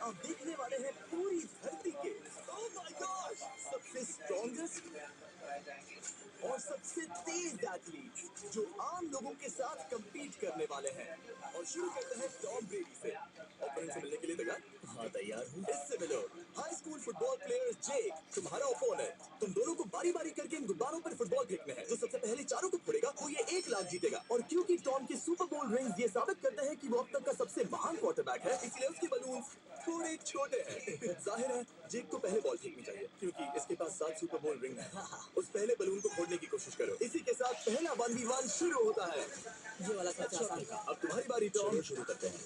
आप देखने वाले हैं पूरी धरती के ओह माय गॉश सबसे स्ट्रॉन्गेस्ट और सबसे तेज एथलीट जो आम लोगों के साथ compete करने वाले हैं। और शुरू करते हैं टॉम ब्रेडी से। ओपोनेंट से मिलने के लिए तैयार? हाँ तैयार हूँ। इससे मिलो हाई स्कूल फुटबॉल प्लेयर जेक, तुम्हारा ओपोनेंट। तुम दोनों को बारी बारी करके इन गुब्बारों पर फुटबॉल फेंकने हैं। जो सबसे पहले चारों को फोड़ेगा वो ये 1 लाख जीतेगा। और क्योंकि टॉम के सुपर बोल रिंग्स ये साबित करते हैं कि वो अब तक का सबसे महान क्वार्टरबैक है, इसलिए उसके बलून थोड़े छोटे हैं। जाहिर है जेक को पहले बॉल फेंकनी चाहिए क्योंकि इसके पास 7 सुपर बोल रिंग है। उस पहले बलून को फोड़ने की कोशिश करो। इसी के साथ पहला 1v1 शुरू होता है। ये वाला सबसे आसान था। अब तुम्हारी बारी टॉम। शुरू करते हैं।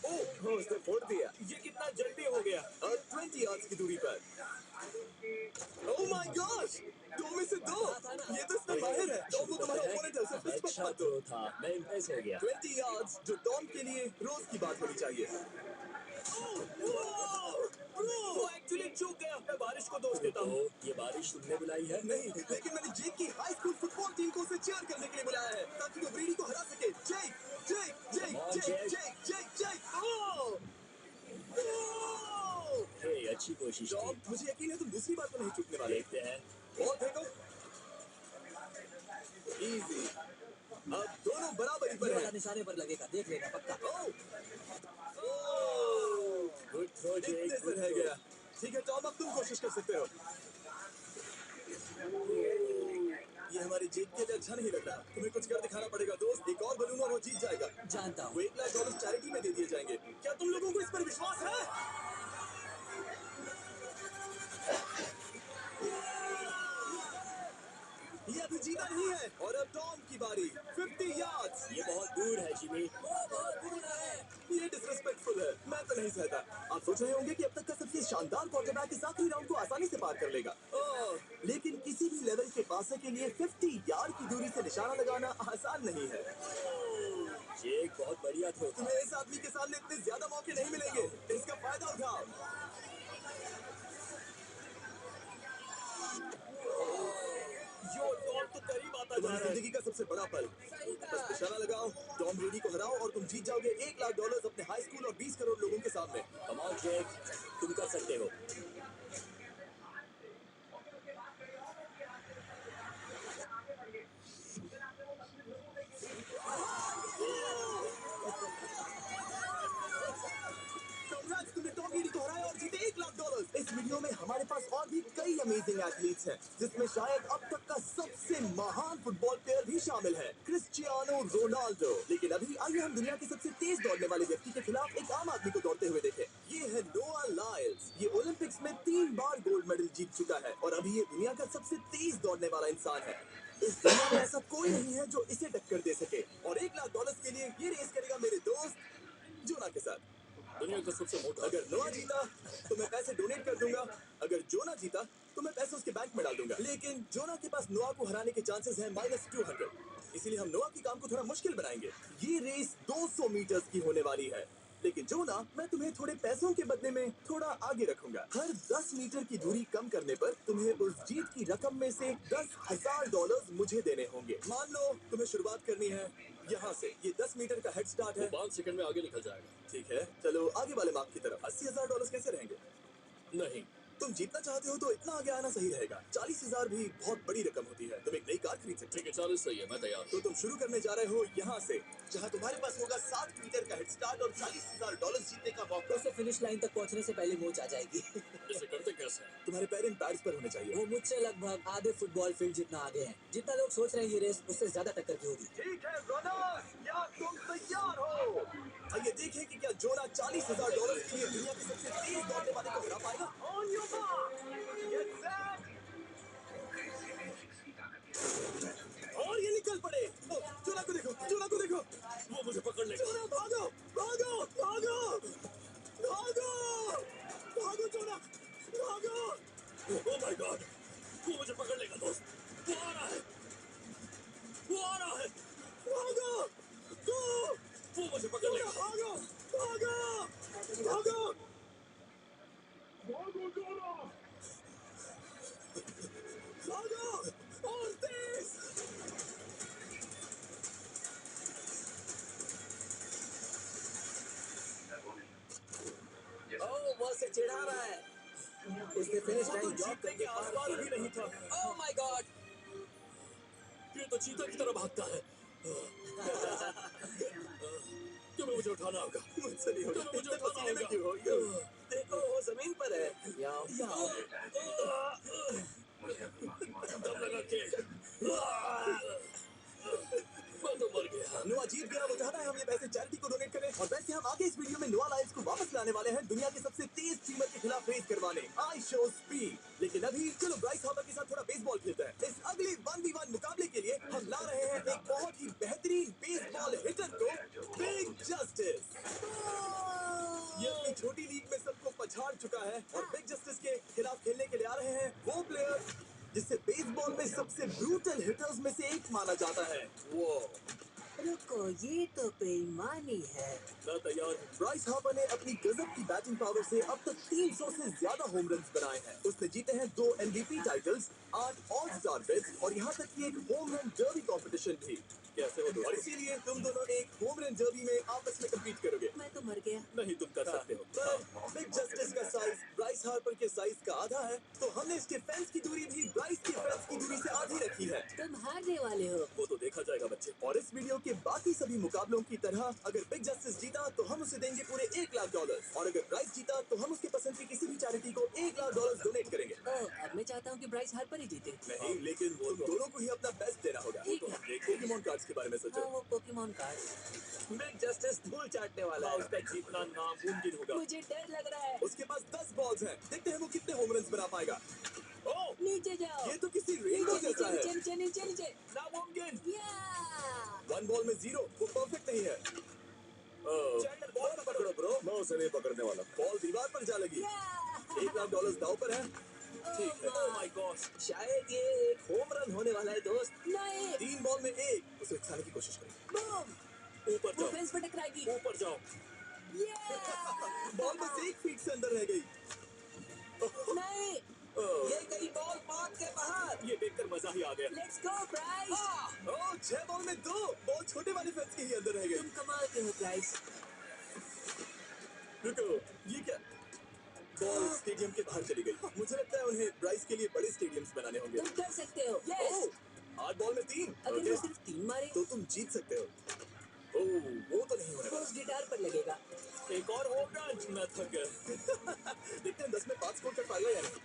ओह उसने फोड़ दिया। ये कितना जल्दी हो गया। और 20 यार्ड्स की दूरी पर। ओह माय गॉश 2 में से 2। ये तो इसमें माहिर है। टॉम वो तुम्हारा ओपोनेंट है, उसे फिस्ट मत मार दो। था मैं इंप्रेस हो गया। 20 यार्ड्स जो टॉम के लिए रोज की बात होनी चाहिए। वो एक्चुअली चूक गया। मैं बारिश को दोष देता हूँ। ये बारिश तुमने बुलाई है? नहीं, लेकिन मैंने जेक की हाई स्कूल फुटबॉल टीम को उसे चीयर करने के लिए बुलाया है ताकि वो ब्रेडी को हरा सके। जेक जेक जेक जेक जेक जेक जेक ओह हे अच्छी कोशिश की। मुझे यकीन है तुम दूसरी बार तो नहीं चूकने वाले। देखते हैं। बॉल फेंको। इजी। अब दोनों बराबरी पर हैं। निशाने पर लगेगा, देख लेना पक्का। गुड थ्रो जेक। इतने से रह गया। ठीक है टॉम अब तुम कोशिश कर सकते हो। ये हमारे जेक के लिए अच्छा नहीं लग रहा। तुम्हें कुछ कर दिखाना पड़ेगा दोस्त। एक और बलून और वो जीत जाएगा। जानता हूँ। वो $1 लाख चैरिटी में दे दिए जाएंगे। क्या तुम लोगों को इस पर विश्वास है? ये अभी जीता नहीं है। और अब टॉम की बारी। 50 यार्ड्स। ये बहुत दूर है जिमी। वो बहुत दूर है। ये डिसरिस्पेक्टफुल है। मैं तो नहीं सहता। आप सोच रहे होंगे कि अब तक का सबसे शानदार क्वार्टरबैक इस आखिरी राउंड को आसानी से पार कर लेगा। लेकिन किसी भी लेवल के पासे के लिए 50 यार्ड की दूरी से निशाना लगाना आसान नहीं है। ये एक बहुत बढ़िया थ्रो। तुम्हें इस आदमी के सामने इतने ज्यादा मौके नहीं मिलेंगे। इसका फायदा उठाओ। तो करीब आता जा रहा है। जिंदगी का सबसे बड़ा पल। बस निशाना लगाओ, टॉम ब्रेडी को हराओ और तुम जीत जाओगे $1 लाख अपने हाई स्कूल और 20 करोड़ लोगों के सामने। कम ऑन जेक, तुम कर सकते हो। तुमने टॉम ब्रेडी को हराया और जीते $1 लाख। इस वीडियो में हमारे पास और भी कई अमेजिंग एथलीट्स हैं, जिसमें शायद अब तक का सबसे महान फुटबॉल प्लेयर भी शामिल है, क्रिस्टियानो रोनाल्डो। लेकिन अभी आइए हम दुनिया के सबसे तेज दौड़ने वाले व्यक्ति के खिलाफ एक आम आदमी को दौड़ते हुए देखें। ये है नोआ लाइल्स। ये ओलंपिक्स में 3 बार गोल्ड मेडल जीत चुका है और अभी ये दुनिया का सबसे तेज दौड़ने वाला इंसान है। इस दुनिया में ऐसा कोई नहीं है जो इसे टक्कर दे सके। और $1 लाख के लिए ये रेस करेगा मेरे दोस्त जोना के साथ। दुनिया का सबसे मोटा। अगर नोआ जीता तो मैं पैसे डोनेट कर दूंगा। अगर जोना जीता तो मैं पैसे उसके बैंक में डाल दूंगा। लेकिन जोना के पास नोआ को हराने के चांसेस हैं -200। इसीलिए हम नोआ के काम को थोड़ा मुश्किल बनाएंगे। ये रेस 200 मीटर्स की होने वाली है। लेकिन जोना, मैं तुम्हें थोड़े पैसों के बदले में थोड़ा आगे रखूंगा। हर 10 मीटर की दूरी कम करने पर तुम्हें उस जीत की रकम में से $10,000 मुझे देने होंगे। मान लो तुम्हें शुरुआत करनी है यहाँ से। ये 10 मीटर का हेड स्टार्ट है। 5 सेकंड में आगे निकल जाएगा। ठीक है चलो आगे वाले मार्क की तरफ। $80,000 कैसे रहेंगे? नहीं, तुम जीतना चाहते हो तो इतना आगे आना सही रहेगा। 40,000 भी बहुत बड़ी रकम होती है। तुम एक नई कार खरीद सकते हो। ठीक है 40 सही है, मैं तैयार। तो तुम शुरू करने जा रहे हो यहाँ से, जहाँ तुम्हारे पास होगा 7 मीटर का हेड स्टार्ट और $40,000 जीतने का मौका। उसे फिनिश लाइन तक पहुँचने से पहले मोच आ जाएगी। इसे करते कैसे? तुम्हारे पैर इन पैड्स पर होने चाहिए। वो मुझसे लगभग आधे फुटबॉल फील्ड जितना आगे है। जितना लोग सोच रहे हैं ये रेस उससे ज्यादा टक्कर की होगी। ठीक है रनर्स, क्या तुम तैयार हो? आइए देखें कि क्या जोना $40,000 के लिए दुनिया के सबसे तेज दौड़ने वाले को हरा पाएगा। On your mark, get set. और ये निकल पड़े। जोना को देखो, जोना को देखो। वो मुझे पकड़ लेगा। जोना भागो, भागो, भागो, भागो, भागो जोना, भागो। ओह माय गॉड, वो मुझे पकड़ लेगा दोस्त। वो आ रहा है, वो आ रहा है। भागो, गो। वो मुझे पकड़ लेगा। भागो, भागो, भागो, भागो जोना, भागो और तेज। से चिढ़ा रहा है। उसने फिनिश वो तो लाइन ड्रॉप जीतने करके के पार आसपास किया। भी नहीं था। Oh my God. ये तो चीता की तरह भागता है। तुम्हें मुझे उठाना होगा। मुझसे नहीं होगा। तुम्हें मुझे इतने उठाना पसीने में होगा। क्यों हो? देखो वो जमीन पर है। याओ। दम लगा के। मैं तो मर गया। नोआ जीत गया। वो चाहता है हम ये पैसे चैरिटी को डोनेट करें। और वैसे हम आगे इस वीडियो में नोआ लायंस को वापस लाने वाले हैं दुनिया के सबसे तेज स्टीमर के खिलाफ रेस करवाने। I show speed. लेकिन अभी चलो ब्राइस हार्पर के साथ थोड़ा बेसबॉल खेलते हैं। इस अगले 1v1 मुकाबले के लिए हम ला रहे हैं एक बहुत ही बेहतरीन बेसबॉल हिटर को, बिग जस्टिस। ये अपनी छोटी लीग में सबको पछाड़ चुका है और बिग जस्टिस के खिलाफ खेलने के लिए आ रहे हैं वो प्लेयर जिसे बेसबॉल में सबसे ब्रूटल हिटर्स में से एक माना जाता है। वो रुको, ये तो बेईमानी है। मैं तैयार हूँ। ब्राइस हार्पर ने अपनी गजब की बैटिंग पावर से अब तक 300 से ज्यादा होम रन्स बनाए हैं। उसने जीते हैं 2 MVP titles, 8 all star bids और यहाँ तक कि एक होम रन डर्बी कंपटीशन भी। कैसे हो दोस्त? और इसीलिए तुम दोनों एक होम रन डर्बी में आपस में कम्पीट करोगे। मैं तो मर गया। नहीं, तुम कर सकते हो। पर बिग जस्टिस का साइज ब्राइस हार्पर के साइज का आधा है, तो हमने इसके फेंस की दूरी भी ब्राइस के फेंस की दूरी से आधी रखी है। तुम हारने वाले हो। वो तो देखा जाएगा बच्चे। और इस वीडियो के बाकी सभी मुकाबलों की तरह अगर बिग जस्टिस जीता तो हम उसे देंगे पूरे $1 लाख और अगर ब्राइस जीता तो हम उसके पसंद की किसी भी चैरिटी को $1 लाख डोनेट करेंगे। ओह, अब मैं चाहता हूँ कि ब्राइस हार्पर ही जीते। नहीं, लेकिन वो दोनों को ही अपना बेस्ट देना होगा। ठीक वो तो है। हम एक पोकेमॉन कार्ड्स के बारे में सोचो। हाँ, वो पोकेमॉन कार्ड। बिग जस्टिस धूल चाटने वाला है। उसका जीतना नामुमकिन होगा। मुझे डर लग रहा है। उसके पास 10 बॉल्स हैं। देखते हैं वो कितने होम रन्स बना पाएगा। ओह, नीचे जाओ। ये तो किसी रेनबो नीचे जैसा नीचे है। नीचे नीचे नीचे। नामुमकिन। या 1 बॉल में 0, वो परफेक्ट नहीं है। चैंडल बॉल पकड़ो ब्रो। मैं उसे नहीं पकड़ने वाला। बॉल दीवार पर जा लगी। $1 लाख दाव पर है। ठीक है। Oh my God. शायद ये एक होम रन होने वाला है दोस्त। नहीं। 3 बॉल में 1, उसे उकसाने की कोशिश करें। बूम। ऊपर वो जाओ, फेंस पर टकराएगी। ऊपर जाओ। बॉल बस 1 फीट से अंदर रह गई। नहीं। ये गई बॉल पार्क के बाहर। ये देखकर मजा ही आ गया। Let's go Bryce. Oh, 6 ball में 2, बॉल छोटे वाले फेंस के ही अंदर रह गई। तुम कमाल के हो ब्राइस। रुको, ये क्या? बॉल स्टेडियम के बाहर चली गई। मुझे लगता है उन्हें ब्राइस के लिए बड़े स्टेडियम्स बनाने होंगे। तुम कर सकते हो। यस। 8 बॉल में 3। अगर वो सिर्फ 3 मारे तो तुम जीत सकते हो। ओह, वो तो नहीं होने तो वाला। उस गिटार पर लगेगा। एक और होम रन। मैं थक गया। देखते हैं 10 में 5 स्कोर कर पाएगा या नहीं।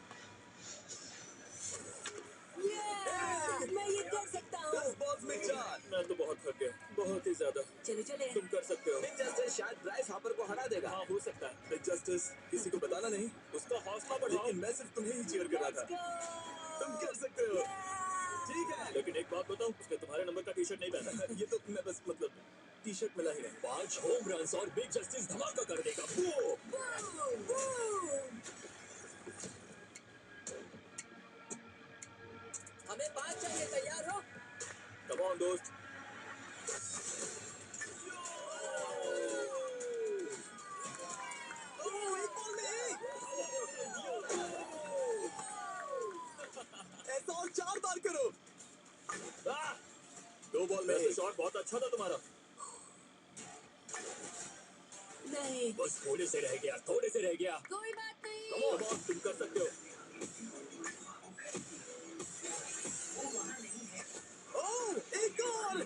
मैं ये कर सकता हूँ। 10 बॉल्स में 4। मैं तो बहुत थक गया, बहुत ही ज्यादा। चलो चले। तुम कर सकते हो। बिग जस्टिस शायद ब्राइस हार्पर को हरा देगा। हाँ, हो सकता है। बिग जस्टिस किसी को बताना नहीं। उसका हौसला बढ़ाओ। लेकिन मैं सिर्फ तुम्हें ही चीयर कर रहा Let's था। go! तुम कर सकते हो। Yeah! ठीक है। लेकिन एक बात बताऊं, उसने तुम्हारे नंबर का टी शर्ट नहीं पहना। ये तो मैं बस मतलब टी शर्ट मिला ही नहीं। 5 होम रन्स और बिग जस्टिस धमाका कर देगा। वो Boom! Boom! हमें 5 चाहिए। तैयार हो? कम ऑन दोस्त। ओह, एक बॉल में 1। ऐसा और 4 बार करो। 2 बॉल में 1। शॉट बहुत अच्छा था तुम्हारा। नहीं। बस थोड़े से रह गया, थोड़े से रह गया। कोई बात नहीं। कम ऑन, तुम कर सकते हो। ओह, एक और।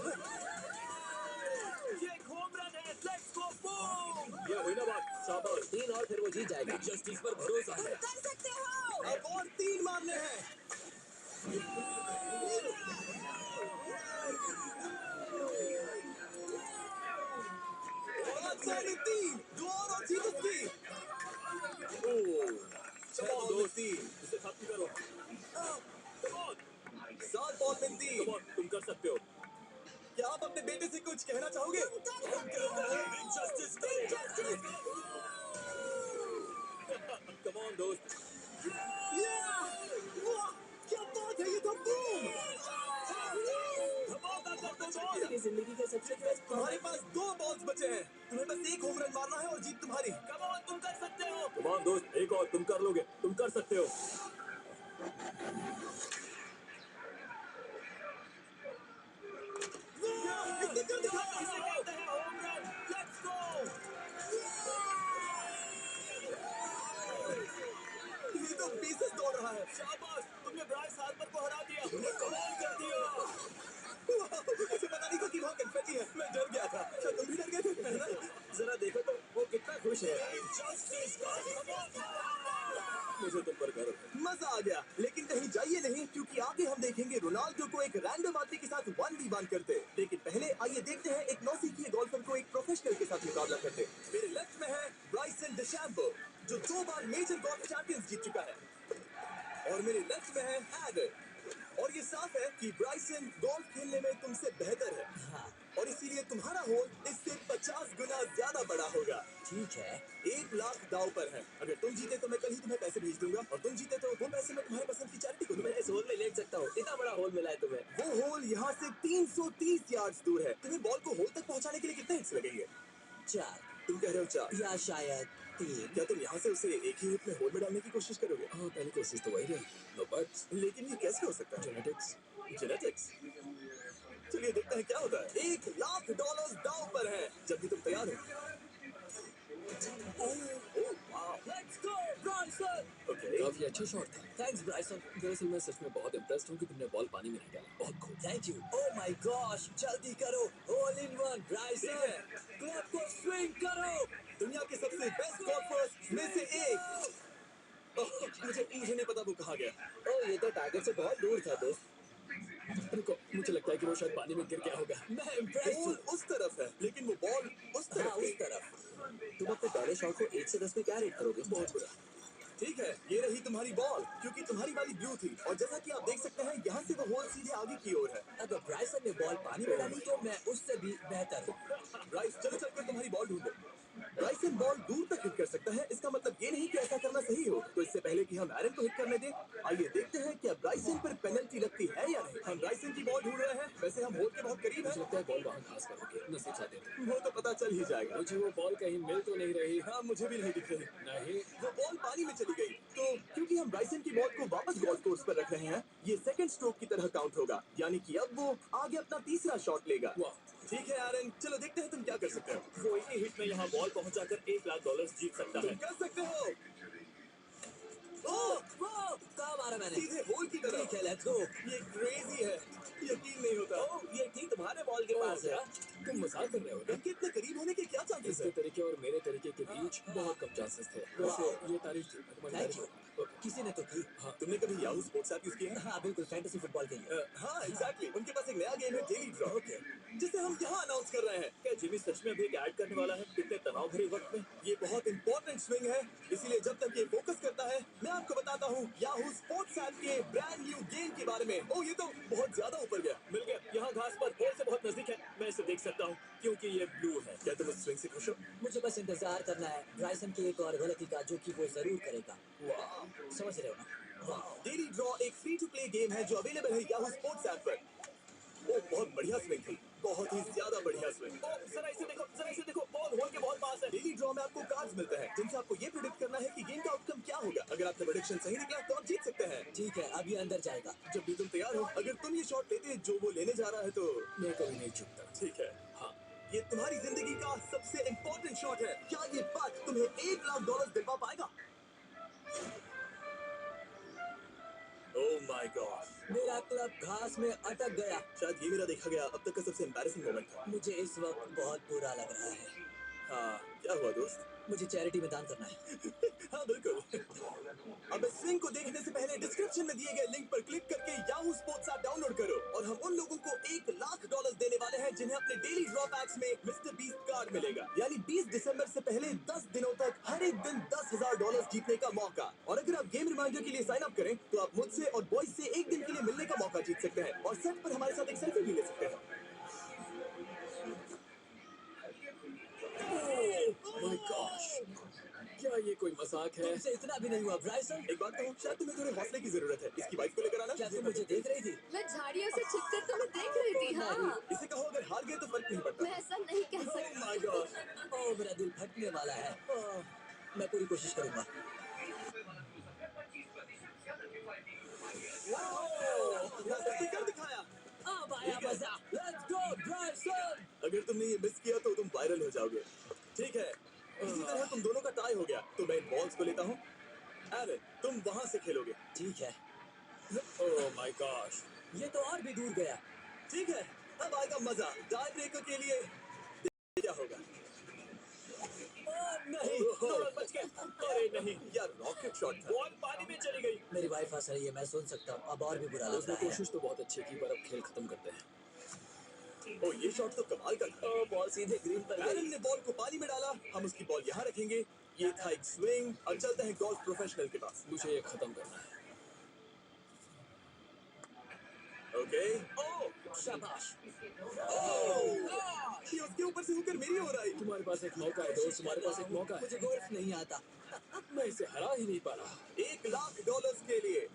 ये एक होम रन है। Let's go boom. ये हुई ना बात। शाबाश। 3 और फिर वो जीत जाएगा। बिग जस्टिस पर भरोसा है। कर सकते हो। अब और 3 मारने हैं। 500 में 3, 2 और जीत उसकी। ओह, 6 बॉल में 3, इसे खत्म करो। Come on. 7 बॉल में 3। Come on, तुम कर सकते हो। क्या आप अपने बेटे से कुछ कहना चाहोगे? बिग जस्टिस करेगा। Come on दोस्त। वाह, क्या बात है, ये तो बूम। धमाका कर दो दोस्त। मेरी जिंदगी का सबसे बेस्ट तुम्हारे पास 2 बॉल्स बचे हैं। तुम्हें बस एक होम रन मारना है और जीत तुम्हारी। Come on, तुम कर सकते हो। Come on दोस्त, एक और तुम कर लोगे। तुम कर सकते हो। इतने कर दिखाया। इसे कहते हैं होम रन। Let's go. शाबाश, तुमने ब्राइस हार्पर को हरा दिया। तुमने कमाल कर दिया। मुझे पता नहीं था कि वहाँ कन्फेटी है। मैं डर गया था। क्या तुम भी डर गए थे? है ना? जरा देखो तो वो कितना खुश है। मुझे तुम पर गर्व है। मजा आ गया, लेकिन कहीं जाइए नहीं, क्योंकि आगे हम देखेंगे रोनाल्डो को एक रैंडम आदमी के साथ 1v1 करते। लेकिन पहले आइए देखते हैं एक नौसिखिए गोल्फर को एक प्रोफेशनल के साथ मुकाबला करते। मेरे लेफ्ट में है ब्राइसन डेचैम्बो, जो 2 बार मेजर गोल्फ चैंपियंस जीत चुका है, और मेरे लेफ्ट में है एडन। और ये साफ है कि ब्राइसन गोल्फ खेलने में तुमसे बेहतर है। हाँ, और इसीलिए तुम्हारा होल इससे 50 गुना ज्यादा बड़ा होगा। ठीक है। 1 लाख दाव पर है। अगर तुम जीते तो मैं कल ही तुम्हें पैसे भेज दूंगा, और तुम जीते तो वो पैसे मैं तुम्हारे पसंद की चैरिटी को दूंगा। मैं इस होल में लेट सकता हूँ। इतना बड़ा होल मिला है तुम्हें। वो होल यहाँ से 330 यार्ड्स दूर है। तुम्हें बॉल को होल तक पहुँचाने के लिए कितने हिट्स लगेंगे? 4 तुम कह रहे हो 4? या शायद 3। क्या तुम यहाँ से उसे एक ही हिट में होल में डालने की कोशिश करोगे? हाँ, पहली कोशिश तो वही रही। No buts. लेकिन ये कैसे हो सकता है? जेनेटिक्स। जेनेटिक्स। चलिए देखते हैं क्या होता है। $1 लाख दाव पर है। जब भी तुम तैयार हो। Let's go Bryson. ओके। काफी अच्छा शॉट था। Thanks Bryson. दरअसल मैं सच में बहुत इम्प्रेस्ड हूँ कि तुमने बॉल पानी में नहीं डाला। बहुत खूब। Thank you. Oh my gosh, जल्दी करो। Hole in one Bryson. Club को स्विंग करो। दुनिया के सबसे बेस्ट गोल्फर्स में से एक। मुझे नहीं पता वो कहाँ गया। ओह, ये तो टारगेट से बहुत दूर था दोस्त। रुको, मुझे लगता है कि वो शायद पानी में गिर गया होगा। मैं इम्प्रेस्ड बॉल हूँ। उस तरफ है, लेकिन वो बॉल उस हाँ, तरफ उस गई। तरफ। तुम अपने पहले शॉट को 1 से 10 में क्या रेट करोगे? बहुत बुरा। ठीक है, ये रही तुम्हारी बॉल, क्योंकि तुम्हारी वाली ब्लू थी, और जैसा कि आप देख सकते हैं यहाँ से वो होल सीधे आगे की ओर है। अगर ब्राइसन ने बॉल पानी में डाली तो मैं उससे भी बेहतर हूँ। ब्राइस, चलो चलकर तुम्हारी बॉल ढूंढो। ब्राइसन बॉल दूर तक हिट कर सकता है, इसका मतलब ये नहीं कि ऐसा करना सही हो। तो इससे पहले कि हम एरन को हिट करने दें, आइए देखते हैं क्या ब्राइसन पर पेनल्टी लगती है या नहीं। हम ब्राइसन की बॉल ढूंढ रहे हैं। वैसे हम होल के बहुत करीब मुझे हैं। लगता है बॉल वहाँ घास पर होगी। नसीब साथ देते। वो तो पता चल ही जाएगा। मुझे वो बॉल कहीं मिल तो नहीं रही। हाँ, मुझे भी नहीं दिख रही। नहीं। वो बॉल पानी में चली गई। तो क्योंकि हम ब्राइसन की बॉल को वापस गोल्फ कोर्स पर रख रहे हैं, ये सेकंड स्ट्रोक की तरह काउंट होगा, यानी कि अब वो आगे अपना तीसरा शॉट लेगा। वाह। ठीक है एरन, चलो देखते हैं तुम क्या कर सकते हो। वो एक ही हिट में यहाँ बॉल पहुंचाकर $1 लाख जीत सकता तुम कर सकते हो। ओह, कहाँ मारा मैंने? सीधे होल की तरफ। ठीक है, लेट्स गो। ये क्रेजी है, यकीन नहीं होता। ओह, ये ठीक तुम्हारे बॉल के पास है। तुम मजाक कर रहे हो क्या? इनके इतने करीब होने के क्या चांसेस इसके है? तरीके और मेरे तरीके के बीच बहुत कम चांसेस थे। वैसे ये तारीफ थी। तुम्हारी थैंक तारीफ यू। करो। ओके। किसी ने तो की। हाँ। तुमने कभी याहू स्पोर्ट्स ऐप यूज किया है? हाँ, बिल्कुल, फैंटेसी फुटबॉल के लिए। हाँ, एग्जैक्टली। उनके पास एक नया गेम है, डेली ड्रॉ, ओके। जिसे हम यहाँ अनाउंस कर रहे हैं। क्या जिमी सच में अभी एक ऐड करने वाला है इतने तनाव भरे वक्त में? ये बहुत इंपॉर्टेंट स्विंग है, इसीलिए जब तक ये फोकस करता है, मैं आपको बताता हूँ याहू स्पोर्ट्स ऐप के ब्रांड न्यू गेम के बारे में। ओह, ये तो बहुत ज्यादा ऊपर गया। मिल गया। यहाँ घास पर होल से बहुत नजदीक है। मैं इसे देख सकता हूँ क्योंकि ये ब्लू है। क्या तुम इस स्विंग से खुश हो? मुझे बस इंतजार करना है ब्राइसन की एक और गलती का, जो कि वो जरूर करेगा। वाह। समझ रहे हो ना? वाह। डेली ड्रॉ एक फ्री टू प्ले गेम है जो अवेलेबल है याहू स्पोर्ट्स ऐप पर। ओह, बहुत बढ़िया स्विंग थी, बहुत ही ज्यादा बढ़िया स्विंग। ओह, जरा इसे देखो, जरा इसे देखो। बॉल होल के बहुत पास है। डेली ड्रॉ में आपको कार्ड्स मिलते हैं, जिनसे आपको ये प्रेडिक्ट करना है कि गेम का आउटकम क्या होगा। अगर आपका प्रेडिक्शन सही निकला तो आप जीत सकते हैं। ठीक है, अब ये अंदर जाएगा। जब भी तुम तैयार हो, अगर तुम ये शॉट लेते जो वो लेने जा रहा है तो मैं कभी नहीं चुकता। ठीक है। हाँ। ये तुम्हारी जिंदगी का सबसे इम्पोर्टेंट शॉट है। क्या ये पक तुम्हें $1 लाख दिलवा पाएगा? ओह माय गॉड, मेरा क्लब घास में अटक गया। शायद ये मेरा देखा गया अब तक का सबसे एम्बैरेसिंग मोमेंट था। मुझे इस वक्त बहुत बुरा लग रहा है। हाँ, क्या हुआ दोस्त? मुझे चैरिटी में दान करना है। हाँ बिल्कुल। अब इस स्विंग को देखने से पहले डिस्क्रिप्शन में दिए गए लिंक पर क्लिक करके याहू स्पोर्ट्स ऐप डाउनलोड करो, और हम उन लोगों को $1 लाख देने वाले हैं जिन्हें अपने डेली ड्रॉ पैक्स में मिस्टर बीस्ट कार्ड मिलेगा। यानी 20 दिसंबर से पहले 10 दिनों तक हर एक दिन $10,000 जीतने का मौका। और अगर आप गेम रिमाइंडर के लिए साइन अप करें तो आप मुझसे और बॉयज से एक दिन के लिए मिलने का मौका जीत सकते हैं, और सेट पर हमारे साथ एक सेल्फी भी ले सकते हैं। माय गॉश, क्या ये कोई मजाक है? तुमसे इतना भी नहीं हुआ ब्राइसन। एक बात कहूँ, शायद तुम्हें थोड़े हौसले की जरूरत है। इसकी वाइफ को लेकर आना। क्या तुम मुझे देख रही थी? मैं झाड़ियों से छिपकर तुम्हें देख रही थी। हाँ, इसे कहो अगर हार गए तो फर्क नहीं पड़ता। मैं ऐसा नहीं कह Oh सकती। my God! ओह, मेरा दिल फटने वाला है। ओह, मैं पूरी कोशिश करूंगा। कर दिखाया। अब आया मजा। Let's go ब्राइसन! अगर तुमने ये मिस किया तो तुम वायरल हो जाओगे। ठीक है, इसी तरह तुम दोनों का टाई हो गया, तो मैं इन बॉल्स को लेता हूँ। एरन, तुम वहां से खेलोगे। ठीक है, ओह माय गॉश, ये तो और भी दूर गया। ठीक है, अब आएगा मजा। टाई ब्रेकर के लिए क्या होगा? नहीं, दो रन बच गए। अरे नहीं, यार रॉकेट शॉट था। बॉल पानी में चली गई। मेरी वाइफ फंस रही है, मैं सुन सकता हूँ। अब और भी बुरा लग उसने रहा है। कोशिश तो बहुत अच्छी की, पर अब खेल खत्म करते हैं। ओ ये शॉट तो कमाल का था। ओ, बॉल सीधे ग्रीन पर एरन गई। ने बॉल को पानी में डाला, हम उसकी बॉल यहाँ रखेंगे। ये था एक स्विंग। अब चलते हैं गोल्फ प्रोफेशनल के पास। मुझे ये खत्म करना है। ओके। ओ, शाबाश। ये उसके ऊपर से होकर मेरी ओर आई। तुम्हारे पास एक मौका है दोस्त, तुम्हारे पास एक मौका है। मुझे गोल्फ नहीं आता। मैं इसे हरा ही नहीं पा रहा। $1,00,000 के लिए।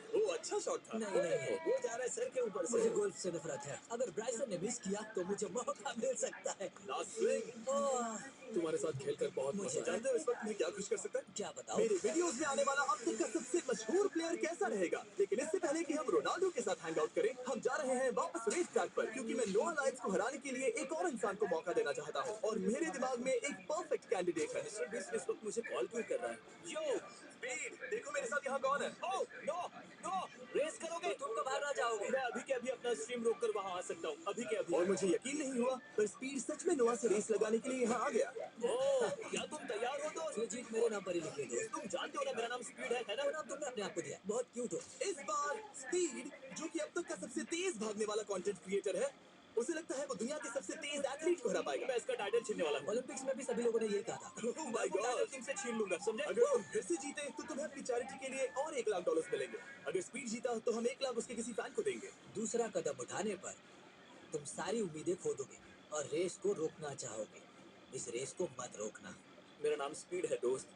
ओ अच्छा शॉट था। नहीं, नहीं, वो जा रहा है सर के ऊपर से। मुझे गोल्फ से नफरत है। अगर ब्राइसन ने मिस किया तो मुझे मौका मिल सकता है। Last swing. ओह, तुम्हारे साथ खेलकर बहुत मजा आया। जानते हो इस वक्त मैं क्या खुश कर सकता है? क्या बताओ? मेरे वीडियोस में आने वाला अब तक का सबसे मशहूर प्लेयर कैसा रहेगा। लेकिन इससे पहले कि हम रोनाल्डो के साथ हैंग आउट करें, हम जा रहे हैं वापस रेस ट्रैक पर, क्योंकि मैं नोआ लाइल्स को हराने के लिए एक और इंसान को मौका देना चाहता हूँ और मेरे दिमाग में एक परफेक्ट कैंडिडेट है। मिस्टर बीस्ट इस वक्त मुझे कॉल क्यों कर रहा है? यो स्पीड, देखो मेरे साथ यहाँ कौन है। ओह नो नो, रेस करोगे? तुम तो बाहर ना जाओगे। मैं अभी के अभी अपना स्ट्रीम रोककर वहां आ सकता हूँ, अभी के अभी। और मुझे यकीन नहीं हुआ, पर स्पीड सच में नोआ से रेस लगाने के लिए यहाँ आ गया। ओह, क्या तुम तैयार हो दोस्त? ये जीत मेरे नाम पर ही लिखिए दोस्त। तुम जानते हो ना मेरा नाम स्पीड है ना? वो नाम तुमने अपने आप को दिया। बहुत क्यूट हो। इस बार स्पीड, जो कि अब तक का सबसे तेज भागने वाला कंटेंट क्रिएटर है, उसे लगता है वो दुनिया के सबसे तेज एथलीट को हरा पाएगा। मैं इसका टाइटल छीनने वाला हूँ। ओलंपिक्स में भी सभी लोगों ने यही कहा था। Oh my मैं वो God! टाइटल तुमसे छीन लूंगा, समझे? अगर तुम फिर से जीते तो तुम्हें अपनी चैरिटी के लिए और $1,00,000 मिलेंगे। अगर स्पीड जीता तो हम 1,00,000 उसके किसी फैन को देंगे। दूसरा कदम उठाने पर तुम सारी उम्मीदें खो दोगे और रेस को रोकना चाहोगे। इस रेस को मत रोकना। मेरा नाम स्पीड है दोस्त,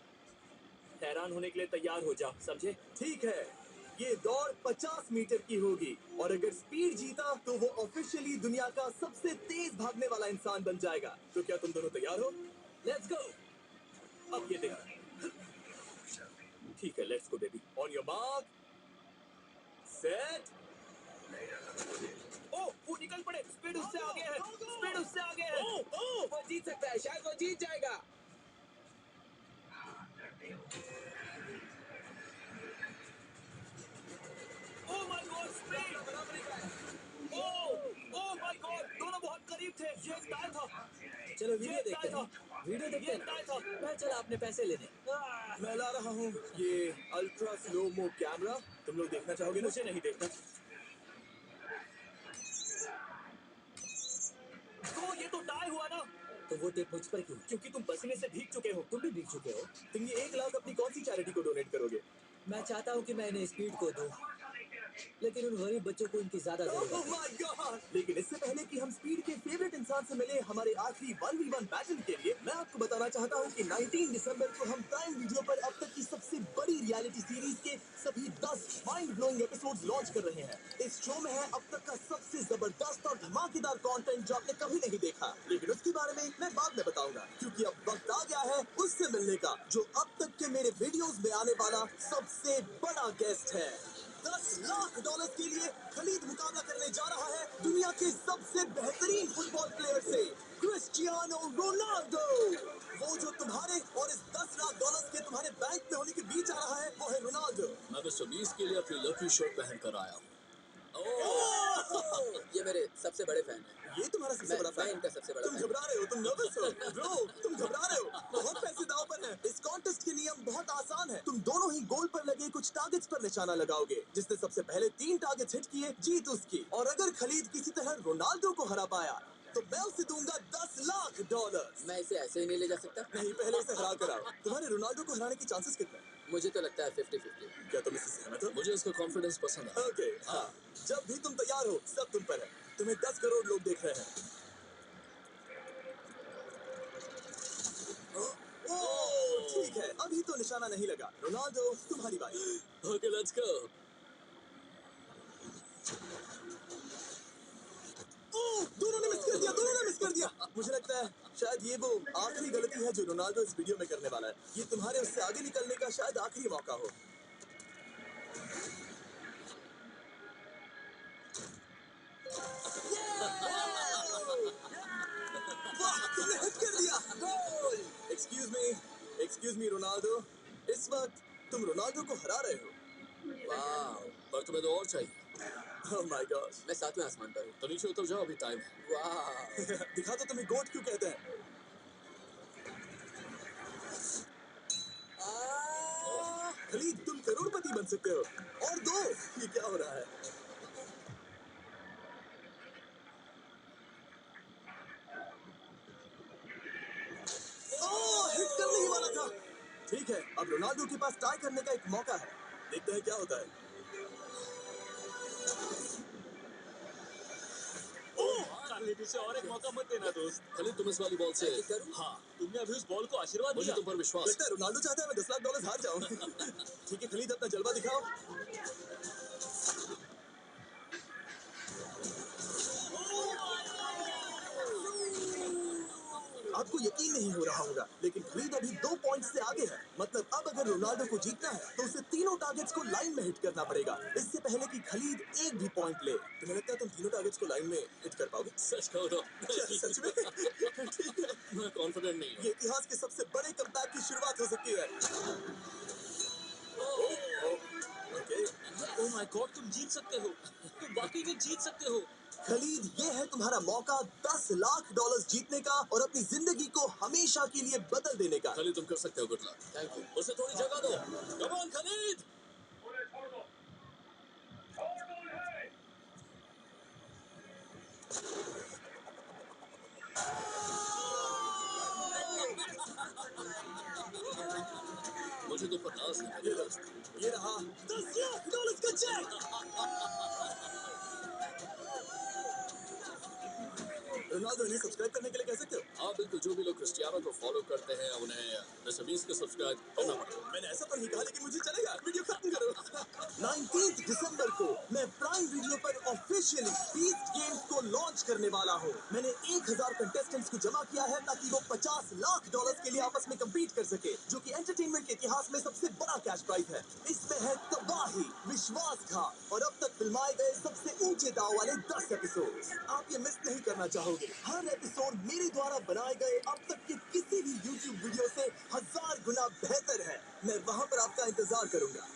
हैरान होने के लिए तैयार हो जाओ, समझे? ठीक है, ये दौड़ 50 मीटर की होगी और अगर स्पीड जीता तो वो ऑफिशियली दुनिया का सबसे तेज भागने वाला इंसान बन जाएगा। तो क्या तुम दोनों तैयार हो? Let's go. अब ये देखो। ठीक है, let's go baby. On your mark, set. Oh, वो निकल पड़े। स्पीड उससे आगे है, स्पीड उससे आगे है। वो जीत सकता है, शायद वो जीत जाएगा। Oh my God, speed! Oh my God, दोनों बहुत करीब थे। ये एक टाई था। चलो वीडियो ये देखते टाई हैं। था। वीडियो देखते ये टाई था। हैं। मैं चला अपने पैसे लेने। मैं ला रहा हूँ ये अल्ट्रा स्लो मो कैमरा। तुम लोग देखना चाहोगे ना? मुझे नहीं देखना। तो ये तो टाई हुआ ना, तो वो टेप मुझ पर क्यों है? क्योंकि तुम पसीने से भीग चुके हो। तुम भी भीग चुके हो। तुम ये 1,00,000 अपनी कौन सी चैरिटी को डोनेट करोगे? मैं चाहता हूँ कि मैं इन्हें स्पीड को दूं, लेकिन उन गरीब बच्चों को इनकी ज्यादा जरूरत Oh है। my God! लेकिन इससे पहले कि हम स्पीड के फेवरेट इंसान से मिले हमारे आखिरी 1v1 बैटल के लिए, मैं आपको बताना चाहता हूँ कि 19 दिसंबर को हम प्राइम वीडियो पर अब तक की सबसे बड़ी रियलिटी सीरीज के सभी 10 माइंड ब्लोइंग एपिसोड्स लॉन्च कर रहे हैं। इस शो में है अब तक का सबसे जबरदस्त और धमाकेदार कंटेंट जो आपने कभी नहीं देखा, लेकिन उसके बारे में मैं बाद में बताऊंगा, क्योंकि अब वक्त आ गया है उससे मिलने का जो अब तक के मेरे वीडियोस में आने वाला सबसे बड़ा गेस्ट है। $10,00,000 के लिए खलीद मुकाबला करने जा रहा है दुनिया के सबसे बेहतरीन फुटबॉल प्लेयर से, क्रिस्टियानो रोनाल्डो। वो जो तुम्हारे और इस $10,00,000 के तुम्हारे बैंक में होने के बीच आ रहा है, वो है रोनाल्डो। मैं मिस्टर बीस्ट के लिए अपनी लकी शर्ट पहन कर आया हूँ। ये मेरे सबसे बड़े फैन हैं। ये तुम्हारा सबसे बड़ा फैन? इनका सबसे बड़ा तुम घबरा रहे हो, तुम नर्वस हो ब्रो, तुम घबरा रहे हो। बहुत पैसे दांव पर हैं। इस कॉन्टेस्ट के नियम बहुत आसान है। तुम दोनों ही गोल पर लगे कुछ टारगेट्स पर निशाना लगाओगे। जिसने सबसे पहले 3 टारगेट्स हिट किए जीत उसकी। और अगर खलीद किसी तरह रोनाल्डो को हरा पाया तो मैं उसे दूंगा $10,00,000। मैं इसे ऐसे ही नहीं ले जा सकता। नहीं, पहले इसे हरा कर आओ। तुम्हारे रोनाल्डो को हराने की चांसेस कितने हैं? मुझे तो लगता है 50-50। क्या तुम इससे सहमत हो? मुझे इसका कॉन्फिडेंस पसंद है। ओके, हाँ। जब भी तुम तैयार हो सब तुम पर है। तुम्हें 10 करोड़ लोग देख रहे हैं। ओह, ठीक है, अभी तो निशाना नहीं लगा। रोनाल्डो, तुम्हारी बारी। Okay, let's go. ओह, दोनों ने मिस कर दिया, दोनों ने मिस कर दिया। मुझे लगता है शायद ये वो आखिरी गलती है जो रोनाल्डो इस वीडियो में करने वाला है। ये तुम्हारे उससे आगे निकलने का शायद आखिरी मौका हो। वाह, तुमने हिट कर दिया। गोल! एक्सक्यूज मी रोनाल्डो, इस वक्त तुम रोनाल्डो को हरा रहे हो। वाह, पर तुम्हें तो और चाहिए। Oh my God. मैं 7वें आसमान पर हूँ। तो नीचे उतर जाओ, अभी टाइम है। वाह, दिखा दो तुम्हें गोट क्यों कहते हैं। खलीद, तुम करोड़पति बन सकते हो। और दो। ये क्या हो रहा है? ओह, हिट करने ही वाला था। ठीक है, अब रोनाल्डो के पास टाई करने का एक मौका है। देखते हैं क्या होता है। खालिद, उसे और एक मौका मत देना दोस्त। खलीद, तुम इस वाली बॉल से। मैं किक करूँ? हाँ, तुमने अभी उस बॉल को आशीर्वाद मुझे दिया। तुम पर विश्वास लगता है रोनाल्डो चाहता है मैं $10 लाख हार जाऊं। ठीक है खलीद, अपना जलवा दिखाओ। आपको यकीन नहीं हो रहा होगा, लेकिन खलीद अभी 2 पॉइंट से आगे है। मतलब अब अगर रोनाल्डो को जीतना है तो उसे तीनों टारगेट्स को लाइन में हिट करना पड़ेगा, इससे पहले कि खलीद एक भी पॉइंट ले। तुम्हें लगता है तुम तीनों टारगेट्स को लाइन में हिट कर पाओगे? सच कहो तो क्या सच में? ठीक है, मैं कॉन्फिडेंट नहीं हूँ। ये इतिहास के सबसे बड़े कमबैक की शुरुआत हो सकती है। ओके, ओह माय गॉड, तुम जीत सकते हो। तुम वाकई में जीत सकते हो। खलीद, ये है तुम्हारा मौका $10 लाख जीतने का और अपनी जिंदगी को हमेशा के लिए बदल देने का। खलीद, तुम कर सकते हो। Good luck. Thank you. उसे थोड़ी जगह दो। Come on Khalid. मुझे तुम पर नाज है मेरे दोस्त। ये रहा $10 लाख का चेक। रोनाल्डो, इन्हें सब्सक्राइब करने के लिए कह सकते हो। हाँ बिल्कुल, जो भी लोग क्रिस्टियानो को फॉलो करते हैं उन्हें मिस्टर बीस्ट को सब्सक्राइब करना पड़ेगा। मैंने ऐसा तो नहीं कहा, लेकिन मुझे चलेगा। वीडियो खत्म करो। 19 दिसंबर को मैं प्राइम वीडियो पर ऑफिशियली बीस्ट गेम्स को लॉन्च करने वाला हूँ। मैंने 1000 कंटेस्टेंट्स को जमा किया है ताकि वो $50 लाख के लिए आपस में कम्पीट कर सके, जो कि एंटरटेनमेंट के इतिहास में सबसे बड़ा कैश प्राइज है। इसमें है तबाही, विश्वासघात और अब तक फिल्माए गए सबसे ऊंचे दाव वाले 10 एपिसोड। आप ये मिस नहीं करना चाहोगे। हर एपिसोड मेरे द्वारा बनाए गए अब तक के किसी भी YouTube वीडियो से 1000 गुना बेहतर है। मैं वहां पर आपका इंतजार करूंगा।